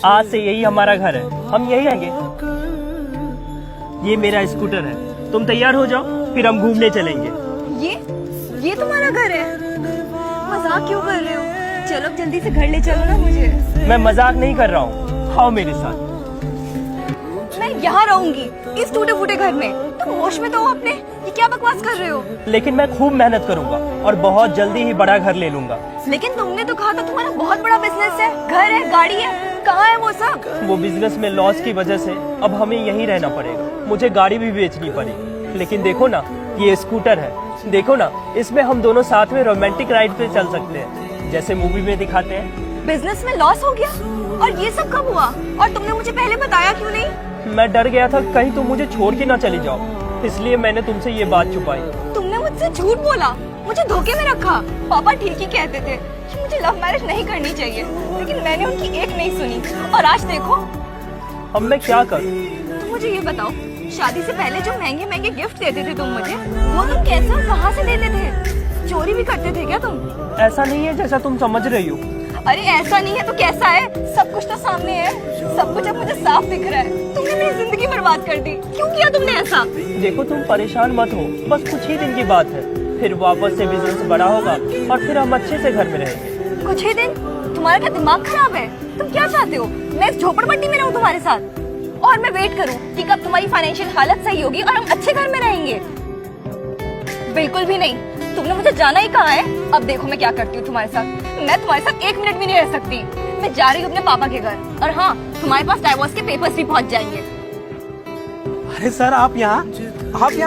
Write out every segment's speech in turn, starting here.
आज से यही हमारा घर है, हम यही रहेंगे। ये मेरा स्कूटर है, तुम तैयार हो जाओ, फिर हम घूमने चलेंगे। ये तुम्हारा घर है? मजाक क्यों कर रहे हो? चलो जल्दी से घर ले चलो ना मुझे। मैं मजाक नहीं कर रहा हूँ, आओ मेरे साथ। मैं यहाँ रहूंगी इस टूटे फूटे घर में। तुम होश में तो हो अपने? ये क्या बकवास कर रहे हो? लेकिन मैं खूब मेहनत करूंगा और बहुत जल्दी ही बड़ा घर ले लूंगा। लेकिन तुमने तो कहा था तुम्हारा बहुत बड़ा बिजनेस है, घर है, गाड़ी है, कहाँ है वो सब? वो बिजनेस में लॉस की वजह से अब हमें यहीं रहना पड़ेगा। मुझे गाड़ी भी बेचनी पड़ी। लेकिन देखो ना, ये स्कूटर है, देखो ना, इसमें हम दोनों साथ में रोमांटिक राइड पे चल सकते हैं, जैसे मूवी में दिखाते हैं। बिजनेस में लॉस हो गया? और ये सब कब हुआ? और तुमने मुझे पहले बताया क्यों नहीं? मैं डर गया था कहीं तुम मुझे छोड़ के ना चली जाओ, इसलिए मैंने तुमसे ये बात छुपाई। तुमने मुझसे झूठ बोला, मुझे धोखे में रखा। पापा ठीक ही कहते थे कि मुझे लव मैरिज नहीं करनी चाहिए, लेकिन मैंने उनकी एक नहीं सुनी और आज देखो। अब मैं क्या करूं? तुम मुझे ये बताओ, शादी से पहले जो महंगे महंगे गिफ्ट देते थे तुम मुझे, वो तुम कैसे और कहाँ से देते थे? चोरी भी करते थे क्या तुम? ऐसा नहीं है जैसा तुम समझ रही हो। अरे ऐसा नहीं है तो कैसा है? सब कुछ तो सामने है, सब कुछ अब मुझे साफ दिख रहा है। तुमने मेरी जिंदगी बर्बाद कर दी, क्यों किया तुमने ऐसा? देखो तुम परेशान मत हो, बस कुछ ही दिन की बात है, फिर वापस से बिजनेस बड़ा होगा और फिर हम अच्छे से घर में रहेंगे। कुछ ही दिन? तुम्हारा क्या दिमाग खराब है? तुम क्या चाहते हो? मैं इस झोपड़पट्टी में रहूं तुम्हारे साथ और मैं वेट करूं कि कब तुम्हारी फाइनेंशियल हालत सही होगी और हम अच्छे घर में रहेंगे? बिल्कुल भी नहीं। तुमने मुझे जाना ही कहा है। अब देखो मैं क्या करती हूँ तुम्हारे साथ। मैं तुम्हारे साथ एक मिनट भी नहीं रह सकती। मैं जा रही हूँ अपने पापा के घर, और हाँ, तुम्हारे पास डाइवोर्स के पेपर्स भी पहुँच जाएंगे। अरे सर, आप यहाँ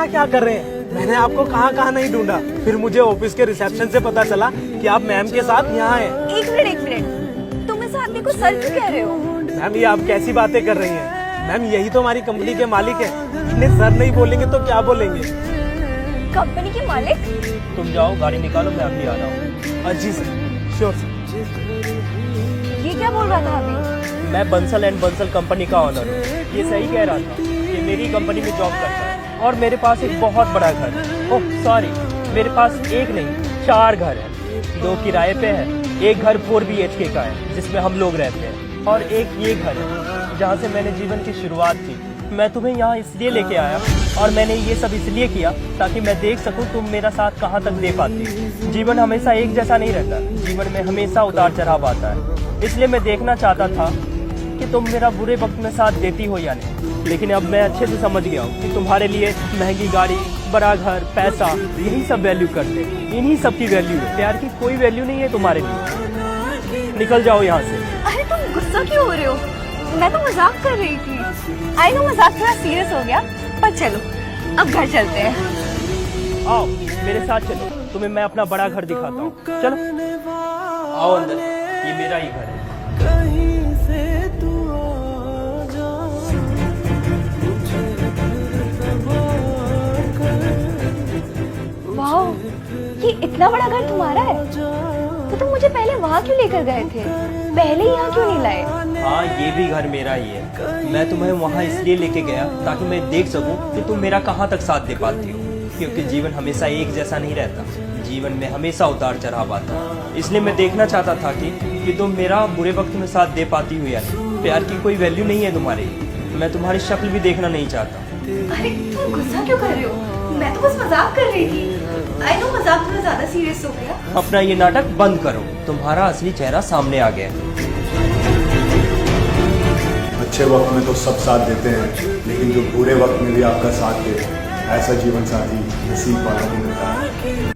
क्या कर रहे हैं? मैंने आपको कहाँ नहीं ढूंढा, फिर मुझे ऑफिस के रिसेप्शन से पता चला कि आप मैम के साथ यहाँ हैं। एक मिनट, तुम इस आदमी को सर क्यों कह रहे हो? मैम, ये आप कैसी बातें कर रही हैं? मैम, यही तो हमारी कंपनी के मालिक हैं। इन्हें सर नहीं बोलेंगे तो क्या बोलेंगे? कंपनी के मालिक? तुम जाओ, गाड़ी निकालो, मैं अभी आ रहा हूँ। जी सर, श्योर सर। ये क्या बोल रहा था अभी? मैं बंसल एंड बंसल कंपनी का ऑनर हूँ। ये सही कह रहा था, ये मेरी कंपनी में जॉब करता है और मेरे पास एक बहुत बड़ा घर है। ओह सॉरी, मेरे पास एक नहीं 4 घर है। 2 किराए पे है, एक घर 4 BHK का है जिसमें हम लोग रहते हैं, और एक ये घर है जहाँ से मैंने जीवन की शुरुआत की। मैं तुम्हें यहाँ इसलिए लेके आया और मैंने ये सब इसलिए किया ताकि मैं देख सकूं तुम मेरा साथ कहाँ तक दे पाती। जीवन हमेशा एक जैसा नहीं रहता, जीवन में हमेशा उतार चढ़ाव आता है। इसलिए मैं देखना चाहता था कि तुम मेरा बुरे वक्त में साथ देती हो या नहीं। लेकिन अब मैं अच्छे से समझ गया हूँ कि तुम्हारे लिए महंगी गाड़ी, बड़ा घर, पैसा, यही सब वैल्यू करते हैं। इन्हीं सब की वैल्यू है, प्यार की कोई वैल्यू नहीं है तुम्हारे लिए। निकल जाओ यहाँ से। अरे तुम गुस्सा क्यों हो रहे हो? मैं तो मजाक कर रही थी। आई नो मजाक थोड़ा सीरियस हो गया, पर चलो अब घर चलते हैं। आओ मेरे साथ चलो, तुम्हें मैं अपना बड़ा घर दिखाता हूँ। चलो आओ अंदर, ये मेरा ही घर है। वाह, ये इतना बड़ा घर तुम्हारा है? तो तुम मुझे पहले वहाँ क्यों लेकर गए थे? पहले यहाँ क्यों नहीं लाए? हाँ, ये भी घर मेरा ही है। मैं तुम्हें वहाँ इसलिए लेके गया ताकि मैं देख सकूं कि तुम मेरा कहाँ तक साथ दे पाती हो, क्योंकि जीवन हमेशा एक जैसा नहीं रहता, जीवन में हमेशा उतार चढ़ाव आता है। इसलिए मैं देखना चाहता था कि तुम मेरा बुरे वक्त में साथ दे पाती हो या नहीं। प्यार की कोई वैल्यू नहीं है तुम्हारी, मैं तुम्हारी शक्ल भी देखना नहीं चाहता। अरे तुम गुस्सा क्यों कर रहे हो? मैं तो बस मजाक कर रही थी। आई नो मजाक थोड़ा ज्यादा सीरियस हो गया। अपना ये नाटक बंद करो, तुम्हारा असली चेहरा सामने आ गया। अच्छे वक्त में तो सब साथ देते हैं, लेकिन जो बुरे वक्त में भी आपका साथ दे, ऐसा जीवन साथी नसीब वालों को मिलता है।